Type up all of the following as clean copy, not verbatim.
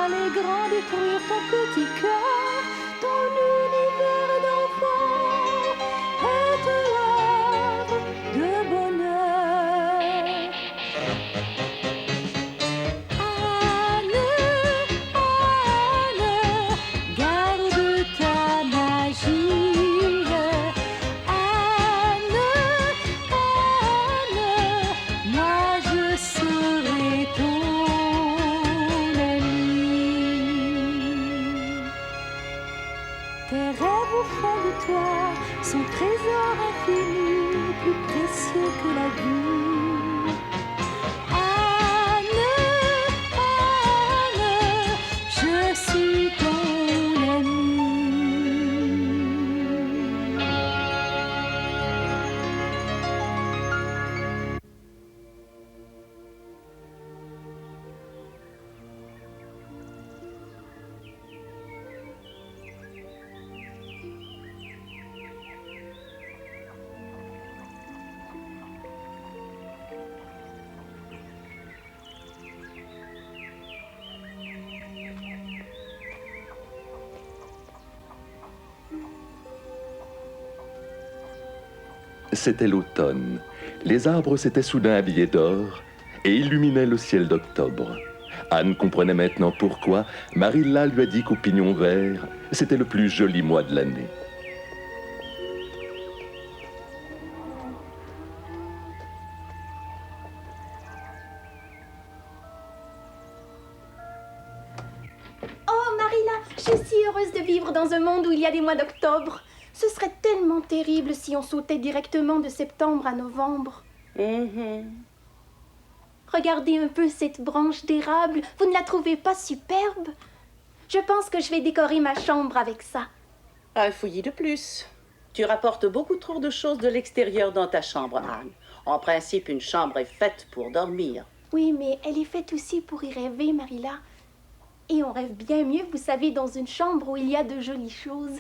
les grands détruire ton petit cœur, ton univers d'enfant est un havre de bonheur. Anne, Anne, garde ta magie. Anne, Anne, moi je serai ton ami. Tes rêves au fond de toi sont trésors infinis, plus précieux que la vie. Anne, Anne, je suis ton ami. C'était l'automne. Les arbres s'étaient soudain habillés d'or et illuminaient le ciel d'octobre. Anne comprenait maintenant pourquoi Marilla lui a dit qu'au pignon vert, c'était le plus joli mois de l'année. Oh, Marilla, je suis si heureuse de vivre dans un monde où il y a des mois d'octobre. Ce serait tellement terrible si on sautait directement de septembre à novembre. Regardez un peu cette branche d'érable. Vous ne la trouvez pas superbe? Je pense que je vais décorer ma chambre avec ça. Un fouillis de plus. Tu rapportes beaucoup trop de choses de l'extérieur dans ta chambre, Anne. En principe, une chambre est faite pour dormir. Oui, mais elle est faite aussi pour y rêver, Marilla. Et on rêve bien mieux, vous savez, dans une chambre où il y a de jolies choses.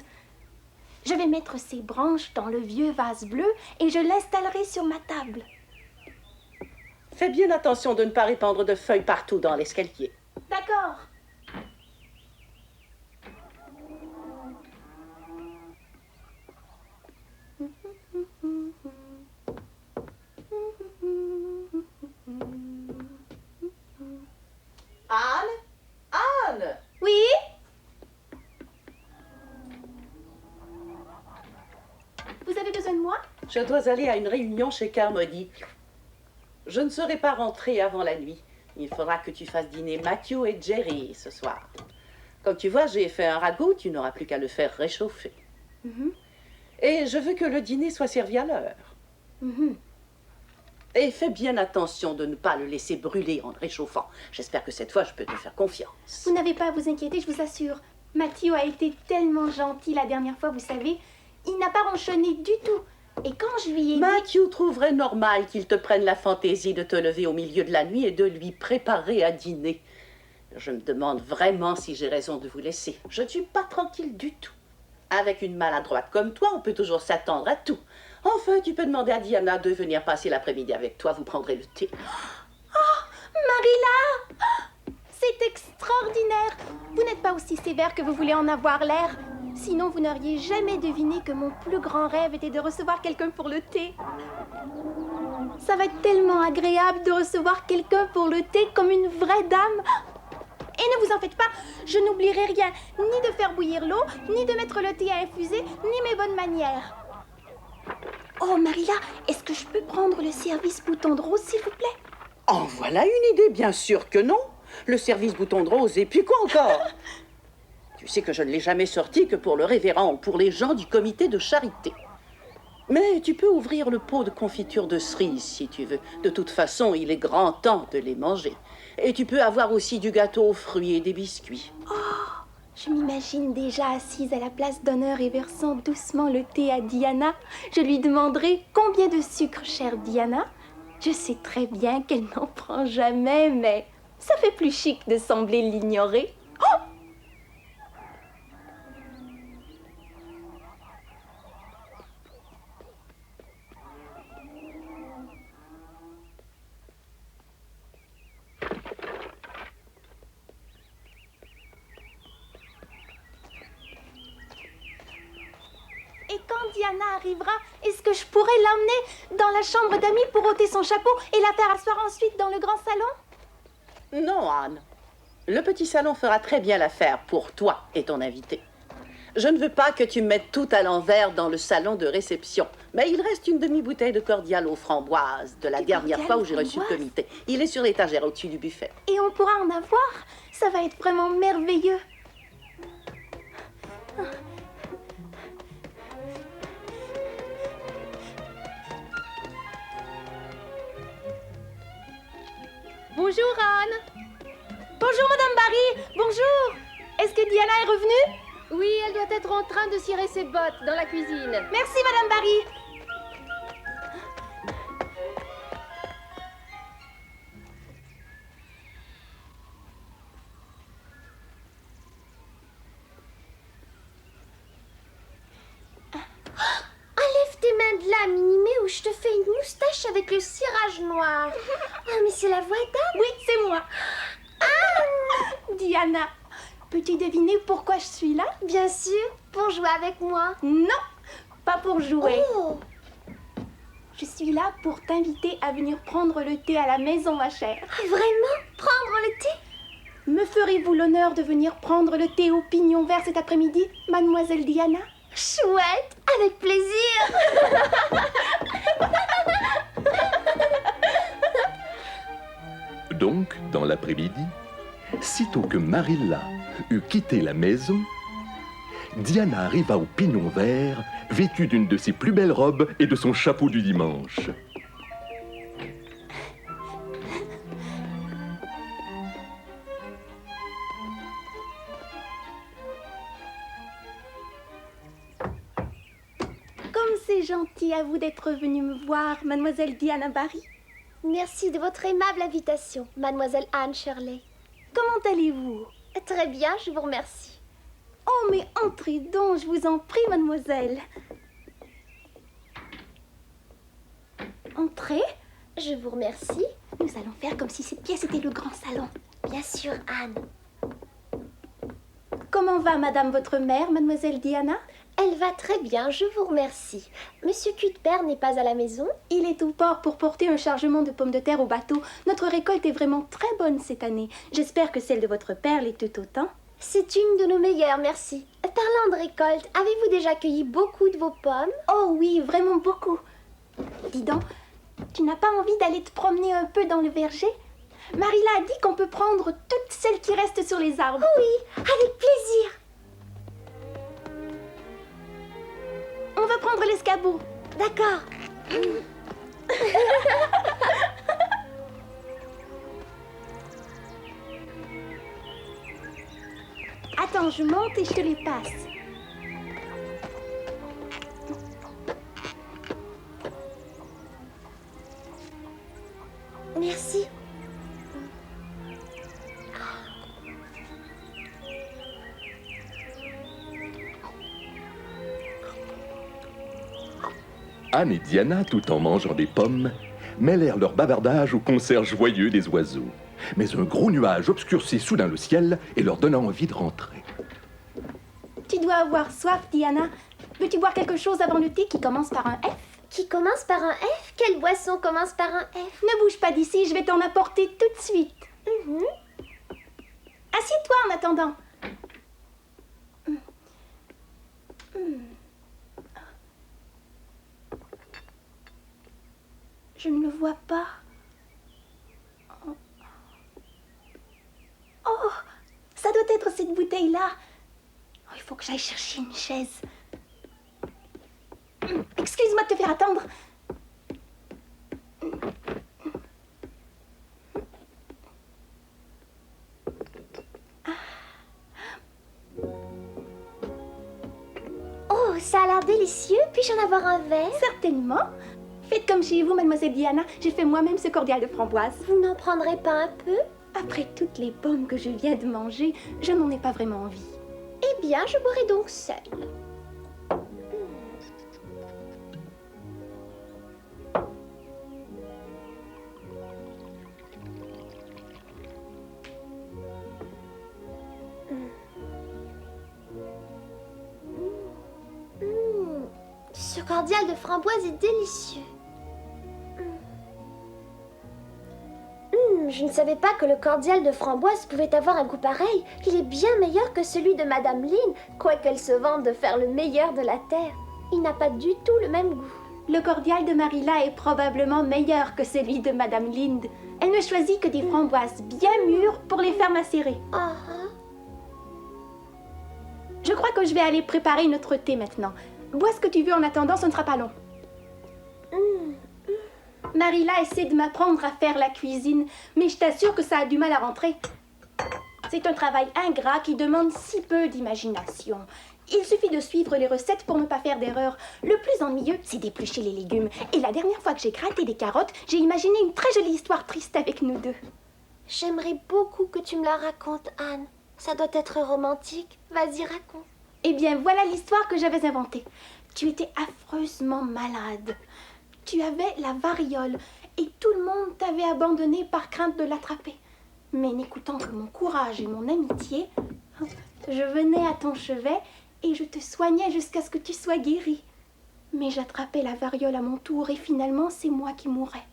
Je vais mettre ces branches dans le vieux vase bleu et je l'installerai sur ma table. Fais bien attention de ne pas répandre de feuilles partout dans l'escalier. D'accord. Anne? Anne? Oui? Vous avez besoin de moi? Je dois aller à une réunion chez Carmody. Je ne serai pas rentrée avant la nuit. Il faudra que tu fasses dîner Matthew et Jerry ce soir. Comme tu vois, j'ai fait un ragoût, tu n'auras plus qu'à le faire réchauffer. Et je veux que le dîner soit servi à l'heure. Et fais bien attention de ne pas le laisser brûler en le réchauffant. J'espère que cette fois, je peux te faire confiance. Vous n'avez pas à vous inquiéter, je vous assure. Matthew a été tellement gentil la dernière fois, vous savez. Il n'a pas ronchonné du tout. Et quand je lui ai dit... Matthew trouverait normal qu'il te prenne la fantaisie de te lever au milieu de la nuit et de lui préparer à dîner. Je me demande vraiment si j'ai raison de vous laisser. Je ne suis pas tranquille du tout. Avec une maladroite comme toi, on peut toujours s'attendre à tout. Enfin, tu peux demander à Diana de venir passer l'après-midi avec toi. Vous prendrez le thé. Marilla! C'est extraordinaire! Vous n'êtes pas aussi sévère que vous voulez en avoir l'air. Sinon, vous n'auriez jamais deviné que mon plus grand rêve était de recevoir quelqu'un pour le thé. Ça va être tellement agréable de recevoir quelqu'un pour le thé comme une vraie dame. Et ne vous en faites pas, je n'oublierai rien, ni de faire bouillir l'eau, ni de mettre le thé à infuser, ni mes bonnes manières. Oh, Marilla, est-ce que je peux prendre le service bouton de rose, s'il vous plaît? En voilà une idée, bien sûr que non. Le service bouton de rose, et puis quoi encore? Tu sais que je ne l'ai jamais sorti que pour le révérend ou pour les gens du comité de charité. Mais tu peux ouvrir le pot de confiture de cerises si tu veux. De toute façon, il est grand temps de les manger. Et tu peux avoir aussi du gâteau aux fruits et des biscuits. Je m'imagine déjà assise à la place d'honneur et versant doucement le thé à Diana. Je lui demanderai combien de sucre, chère Diana. Je sais très bien qu'elle n'en prend jamais, mais ça fait plus chic de sembler l'ignorer. Et quand Diana arrivera, est-ce que je pourrais l'emmener dans la chambre d'amis pour ôter son chapeau et la faire asseoir ensuite dans le grand salon? Non, Anne. Le petit salon fera très bien l'affaire pour toi et ton invité. Je ne veux pas que tu mettes tout à l'envers dans le salon de réception. Mais il reste une demi-bouteille de cordial aux framboises de la dernière fois où j'ai reçu le comité. Il est sur l'étagère au-dessus du buffet. Et on pourra en avoir? Ça va être vraiment merveilleux. Bonjour Anne. Bonjour Madame Barry. Bonjour. Est-ce que Diana est revenue? Oui, elle doit être en train de cirer ses bottes dans la cuisine. Merci Madame Barry. Enlève tes mains de là, Minimé, ou je te fais une moustache avec le cirage noir. Ah, mais c'est la voix d'Anne. Oui, c'est moi. Diana, peux-tu deviner pourquoi je suis là? Bien sûr, pour jouer avec moi. Non, pas pour jouer. Oh, Je suis là pour t'inviter à venir prendre le thé à la maison, ma chère. vraiment? Prendre le thé? Me ferez-vous l'honneur de venir prendre le thé au pignon vert cet après-midi, mademoiselle Diana? Chouette, avec plaisir. Donc, dans l'après-midi, sitôt que Marilla eut quitté la maison, Diana arriva au pignon vert, vêtue d'une de ses plus belles robes et de son chapeau du dimanche. Comme c'est gentil à vous d'être venue me voir, mademoiselle Diana Barry. Merci de votre aimable invitation, mademoiselle Anne Shirley. Comment allez-vous? Très bien, je vous remercie. Oh, mais entrez donc, je vous en prie, mademoiselle. Entrez. Je vous remercie. Nous allons faire comme si cette pièce était le grand salon. Bien sûr, Anne. Comment va madame votre mère, mademoiselle Diana? Elle va très bien, je vous remercie. Monsieur Cuthbert n'est pas à la maison? Il est au port pour porter un chargement de pommes de terre au bateau. Notre récolte est vraiment très bonne cette année. J'espère que celle de votre père l'est tout autant. C'est une de nos meilleures, merci. Parlant de récolte, avez-vous déjà cueilli beaucoup de vos pommes? Oh oui, vraiment beaucoup. Dis donc, tu n'as pas envie d'aller te promener un peu dans le verger? Marilla a dit qu'on peut prendre toutes celles qui restent sur les arbres. Oui, avec plaisir. On va prendre l'escabeau. D'accord. Attends, je monte et je te les passe. Merci. Anne et Diana, tout en mangeant des pommes, mêlèrent leur bavardage au concert joyeux des oiseaux. Mais un gros nuage obscurcit soudain le ciel et leur donna envie de rentrer. Tu dois avoir soif, Diana. Veux-tu boire quelque chose avant le thé qui commence par un F? Qui commence par un F? Quelle boisson commence par un F? Ne bouge pas d'ici, je vais t'en apporter tout de suite. Assieds-toi en attendant. Je ne le vois pas. Oh, ça doit être cette bouteille-là. Oh, il faut que j'aille chercher une chaise. Excuse-moi de te faire attendre. Oh, ça a l'air délicieux. Puis-je en avoir un verre? Certainement. Faites comme chez vous, mademoiselle Diana. J'ai fait moi-même ce cordial de framboise. Vous n'en prendrez pas un peu? Après toutes les pommes que je viens de manger, je n'en ai pas vraiment envie. Eh bien, je boirai donc seule. cordial de framboise est délicieux. Je ne savais pas que le cordial de framboise pouvait avoir un goût pareil. Il est bien meilleur que celui de Madame Lynn, quoiqu'elle se vante de faire le meilleur de la terre. Il n'a pas du tout le même goût. Le cordial de Marilla est probablement meilleur que celui de Madame Lind. Elle ne choisit que des framboises bien mûres pour les faire macérer. Je crois que je vais aller préparer notre thé maintenant. Bois ce que tu veux en attendant, ce ne sera pas long. Marilla essaie de m'apprendre à faire la cuisine, mais je t'assure que ça a du mal à rentrer. C'est un travail ingrat qui demande si peu d'imagination. Il suffit de suivre les recettes pour ne pas faire d'erreur. Le plus ennuyeux, c'est d'éplucher les légumes. Et la dernière fois que j'ai gratté des carottes, j'ai imaginé une très jolie histoire triste avec nous deux. J'aimerais beaucoup que tu me la racontes, Anne. Ça doit être romantique. Vas-y, raconte. Eh bien, voilà l'histoire que j'avais inventée. Tu étais affreusement malade. Tu avais la variole et tout le monde t'avait abandonné par crainte de l'attraper. Mais n'écoutant que mon courage et mon amitié, je venais à ton chevet et je te soignais jusqu'à ce que tu sois guéri. Mais j'attrapais la variole à mon tour et finalement c'est moi qui mourais.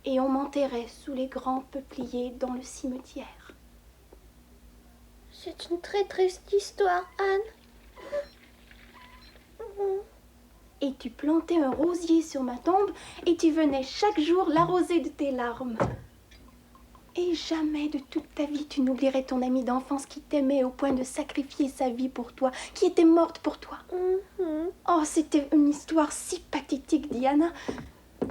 Et on m'enterrait sous les grands peupliers dans le cimetière. C'est une très triste histoire, Anne. Et tu plantais un rosier sur ma tombe et tu venais chaque jour l'arroser de tes larmes. Et jamais de toute ta vie tu n'oublierais ton amie d'enfance qui t'aimait au point de sacrifier sa vie pour toi, qui était morte pour toi. Oh, c'était une histoire si pathétique, Diana,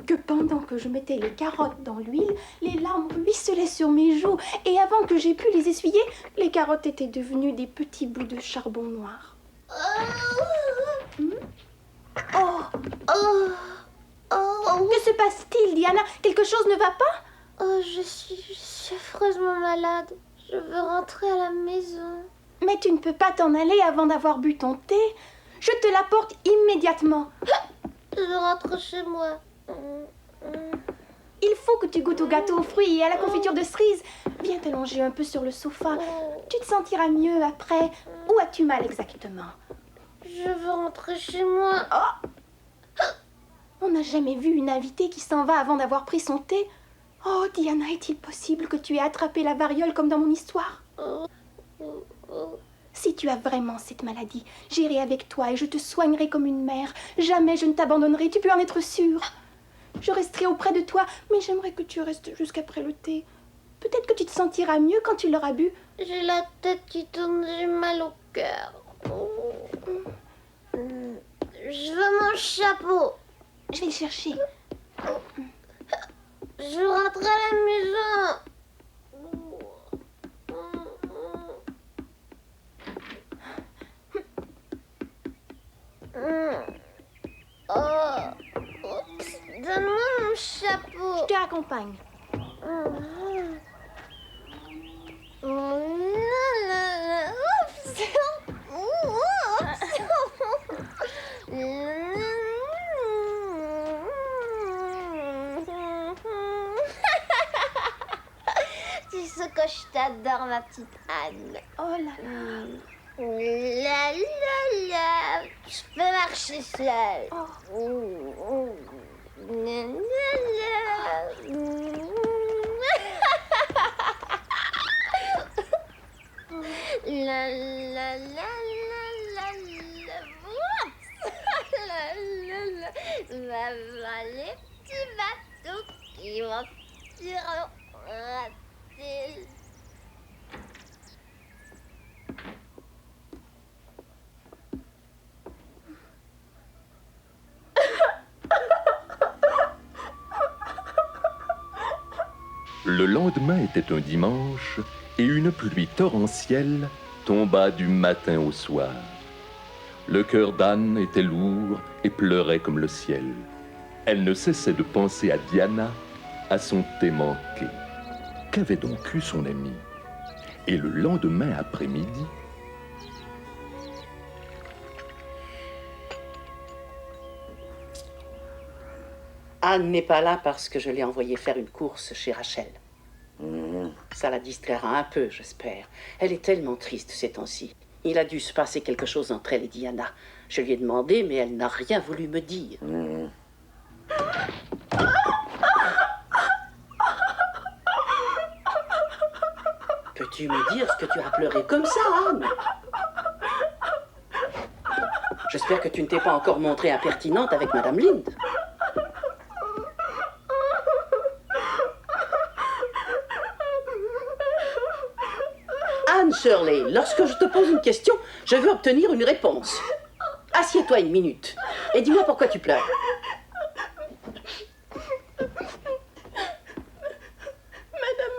que pendant que je mettais les carottes dans l'huile, les larmes ruisselaient sur mes joues et avant que j'aie pu les essuyer, les carottes étaient devenues des petits bouts de charbon noir. Que se passe-t-il, Diana? Quelque chose ne va pas? Je suis affreusement malade. Je veux rentrer à la maison. Mais tu ne peux pas t'en aller avant d'avoir bu ton thé. Je te l'apporte immédiatement. Je rentre chez moi. Il faut que tu goûtes au gâteau aux fruits et à la confiture de cerise. Viens t'allonger un peu sur le sofa. Tu te sentiras mieux après. Où as-tu mal exactement? Je veux rentrer chez moi. On n'a jamais vu une invitée qui s'en va avant d'avoir pris son thé. Oh, Diana, est-il possible que tu aies attrapé la variole comme dans mon histoire? Si tu as vraiment cette maladie, j'irai avec toi et je te soignerai comme une mère. Jamais je ne t'abandonnerai, tu peux en être sûre. Je resterai auprès de toi, mais j'aimerais que tu restes jusqu'après le thé. Peut-être que tu te sentiras mieux quand tu l'auras bu. J'ai la tête qui tourne, j'ai mal au cœur. Je veux mon chapeau. Je vais le chercher. Je rentre à la maison. Oups, donne-moi mon chapeau. Je te raccompagne. Tu sais que je t'adore, ma petite Anne. Oh là là. La la la. Je peux marcher seule. La la la. La la la la la la. Les petits bateaux qui vont sur rater. Le lendemain était un dimanche et une pluie torrentielle tomba du matin au soir. Le cœur d'Anne était lourd et pleurait comme le ciel. Elle ne cessait de penser à Diana, à son thé manqué. Qu'avait donc eu son amie? Et le lendemain après-midi, Anne n'est pas là parce que je l'ai envoyée faire une course chez Rachel. Ça la distraira un peu, j'espère. Elle est tellement triste ces temps-ci. Il a dû se passer quelque chose entre elle et Diana. Je lui ai demandé, mais elle n'a rien voulu me dire. Peux-tu me dire ce que tu as pleuré comme ça, Anne? J'espère que tu ne t'es pas encore montrée impertinente avec Madame Lind. Anne Shirley, lorsque je te pose une question, je veux obtenir une réponse. Assieds-toi une minute et dis-moi pourquoi tu pleures. Madame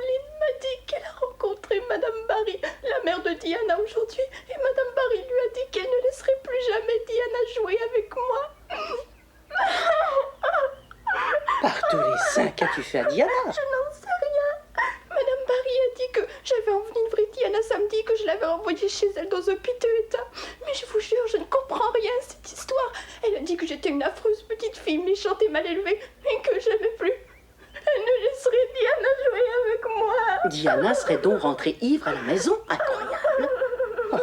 Lind m'a dit qu'elle a rencontré Madame Barry, la mère de Diana, aujourd'hui, et Madame Barry lui a dit qu'elle ne laisserait plus jamais Diana jouer avec moi. Par tous les saints, qu'as-tu fait à Diana? Je n'en sais rien. Madame Barry a dit que j'avais enivré Diana samedi, que je l'avais envoyée chez elle dans un piteux état. Mais je vous jure, je ne comprends rien à cette histoire. Elle a dit que j'étais une affreuse petite fille méchante et mal élevée, et que jamais plus elle ne laisserait Diana jouer avec moi. Diana serait donc rentrée ivre à la maison? Incroyable. Oh.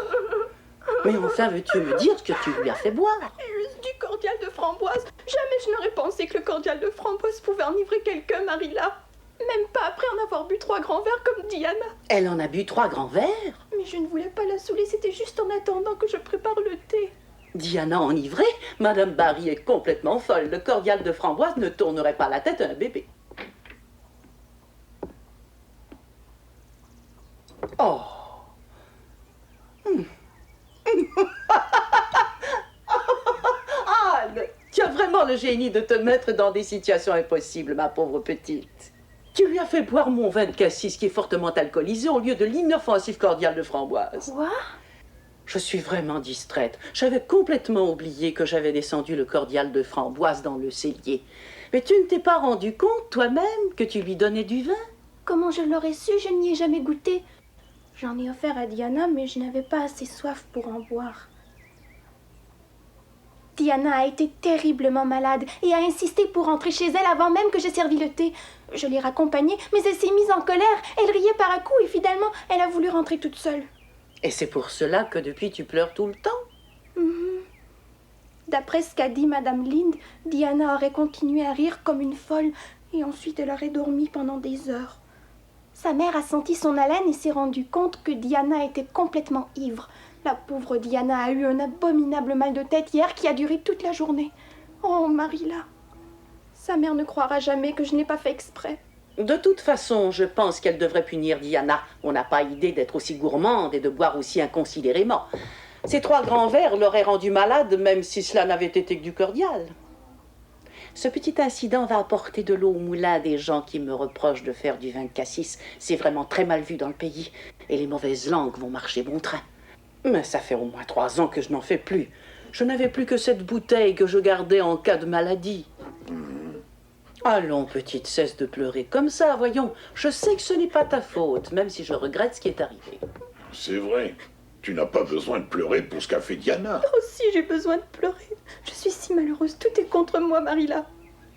Mais enfin, veux-tu me dire ce que tu lui as fait boire? Juste du cordial de framboise. Jamais je n'aurais pensé que le cordial de framboise pouvait enivrer quelqu'un, Marilla. Même pas après en avoir bu 3 grands verres comme Diana. Elle en a bu 3 grands verres? Mais je ne voulais pas la saouler, c'était juste en attendant que je prépare le thé. Diana enivrée? Madame Barry est complètement folle. Le cordial de framboise ne tournerait pas la tête à un bébé. Oh. Anne, tu as vraiment le génie de te mettre dans des situations impossibles, ma pauvre petite. Tu lui as fait boire mon vin de cassis qui est fortement alcoolisé au lieu de l'inoffensif cordial de framboise. Quoi? Je suis vraiment distraite. J'avais complètement oublié que j'avais descendu le cordial de framboise dans le cellier. Mais tu ne t'es pas rendu compte toi-même que tu lui donnais du vin? Comment je l'aurais su? Je n'y ai jamais goûté. J'en ai offert à Diana, mais je n'avais pas assez soif pour en boire. Diana a été terriblement malade et a insisté pour rentrer chez elle avant même que j'aie servi le thé. Je l'ai raccompagnée, mais elle s'est mise en colère. Elle riait par à coups et finalement, elle a voulu rentrer toute seule. Et c'est pour cela que depuis tu pleures tout le temps? D'après ce qu'a dit Madame Lind, Diana aurait continué à rire comme une folle et ensuite elle aurait dormi pendant des heures. Sa mère a senti son haleine et s'est rendue compte que Diana était complètement ivre. La pauvre Diana a eu un abominable mal de tête hier qui a duré toute la journée. Oh, Marilla, sa mère ne croira jamais que je n'ai pas fait exprès. De toute façon, je pense qu'elle devrait punir Diana. On n'a pas idée d'être aussi gourmande et de boire aussi inconsidérément. Ces 3 grands verres l'auraient rendue malade, même si cela n'avait été que du cordial. Ce petit incident va apporter de l'eau au moulin des gens qui me reprochent de faire du vin de cassis. C'est vraiment très mal vu dans le pays. Et les mauvaises langues vont marcher bon train. Mais ça fait au moins 3 ans que je n'en fais plus. Je n'avais plus que cette bouteille que je gardais en cas de maladie. Allons, petite, cesse de pleurer comme ça, voyons. Je sais que ce n'est pas ta faute, même si je regrette ce qui est arrivé. C'est vrai. Tu n'as pas besoin de pleurer pour ce qu'a fait Diana. Moi aussi, j'ai besoin de pleurer. Je suis si malheureuse. Tout est contre moi, Marilla.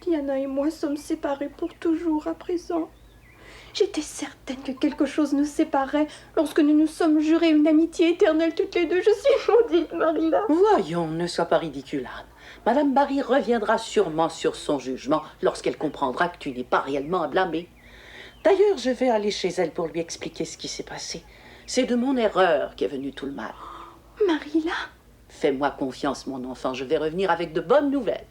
Diana et moi sommes séparés pour toujours à présent. J'étais certaine que quelque chose nous séparait lorsque nous nous sommes jurés une amitié éternelle toutes les deux. Je suis maudite, Marilla. Voyons, ne sois pas ridicule, Anne. Madame Barry reviendra sûrement sur son jugement lorsqu'elle comprendra que tu n'es pas réellement à blâmer. D'ailleurs, je vais aller chez elle pour lui expliquer ce qui s'est passé. C'est de mon erreur qu'est venu tout le mal. Marilla? Fais-moi confiance, mon enfant, je vais revenir avec de bonnes nouvelles.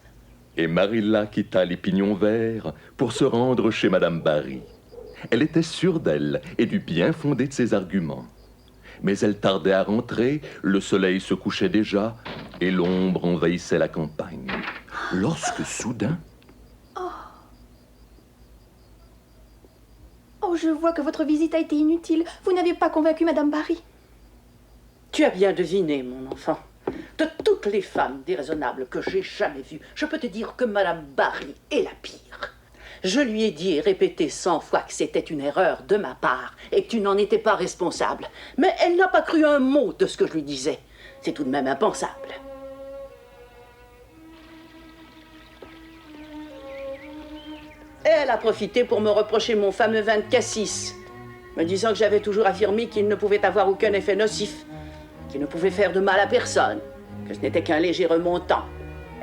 Et Marilla quitta les pignons verts pour se rendre chez Madame Barry. Elle était sûre d'elle et du bien fondé de ses arguments. Mais elle tardait à rentrer, le soleil se couchait déjà et l'ombre envahissait la campagne. Lorsque soudain... Oh, je vois que votre visite a été inutile. Vous n'avez pas convaincu Madame Barry. Tu as bien deviné, mon enfant. De toutes les femmes déraisonnables que j'ai jamais vues, je peux te dire que Madame Barry est la pire. Je lui ai dit et répété 100 fois que c'était une erreur de ma part et que tu n'en étais pas responsable. Mais elle n'a pas cru un mot de ce que je lui disais. C'est tout de même impensable. Elle a profité pour me reprocher mon fameux vin de cassis, me disant que j'avais toujours affirmé qu'il ne pouvait avoir aucun effet nocif, qui ne pouvait faire de mal à personne, que ce n'était qu'un léger remontant,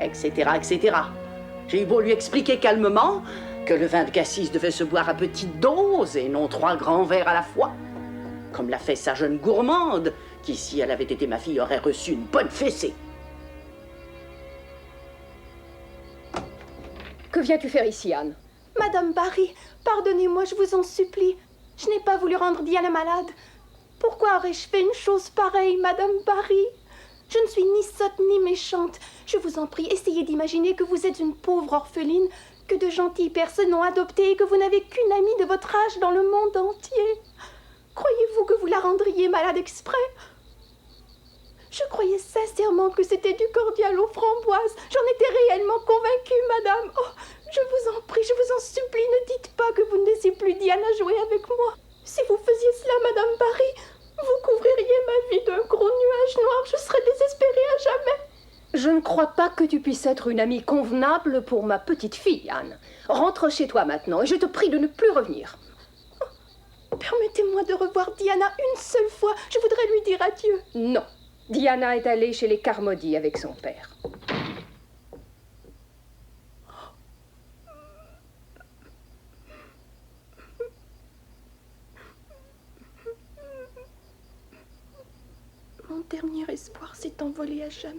etc., etc. J'ai eu beau lui expliquer calmement que le vin de cassis devait se boire à petite dose et non 3 grands verres à la fois, comme l'a fait sa jeune gourmande, qui, si elle avait été ma fille, aurait reçu une bonne fessée. Que viens-tu faire ici, Anne? Madame Barry, pardonnez-moi, je vous en supplie. Je n'ai pas voulu rendre Diana malade. Pourquoi aurais-je fait une chose pareille, Madame Barry? Je ne suis ni sotte ni méchante. Je vous en prie, essayez d'imaginer que vous êtes une pauvre orpheline, que de gentilles personnes ont adoptée et que vous n'avez qu'une amie de votre âge dans le monde entier. Croyez-vous que vous la rendriez malade exprès? Je croyais sincèrement que c'était du cordial aux framboises. J'en étais réellement convaincue, madame. Oh, je vous en prie, je vous en supplie, ne dites pas que vous ne laissez plus Diana jouer avec moi. Si vous faisiez cela, madame Barry, vous couvririez ma vie d'un gros nuage noir. Je serais désespérée à jamais. Je ne crois pas que tu puisses être une amie convenable pour ma petite fille, Anne. Rentre chez toi maintenant et je te prie de ne plus revenir. Permettez-moi de revoir Diana une seule fois. Je voudrais lui dire adieu. Non. Diana est allée chez les Carmody avec son père. Mon dernier espoir s'est envolé à jamais.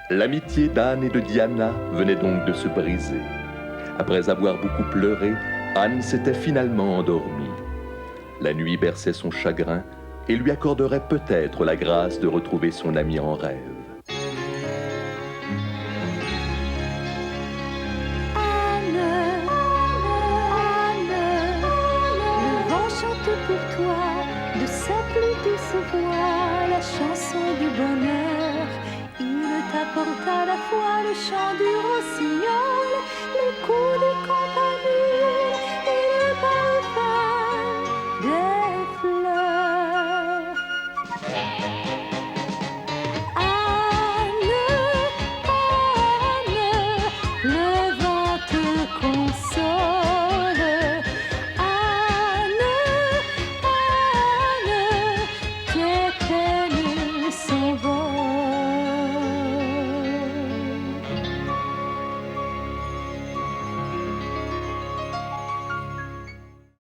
L'amitié d'Anne et de Diana venait donc de se briser. Après avoir beaucoup pleuré, Anne s'était finalement endormie. La nuit berçait son chagrin et lui accorderait peut-être la grâce de retrouver son amie en rêve. Anne, Anne, le vent chante pour toi de sa plus douce voix la chanson du bonheur. Il t'apporte à la fois le chant du rossignol, l'écho des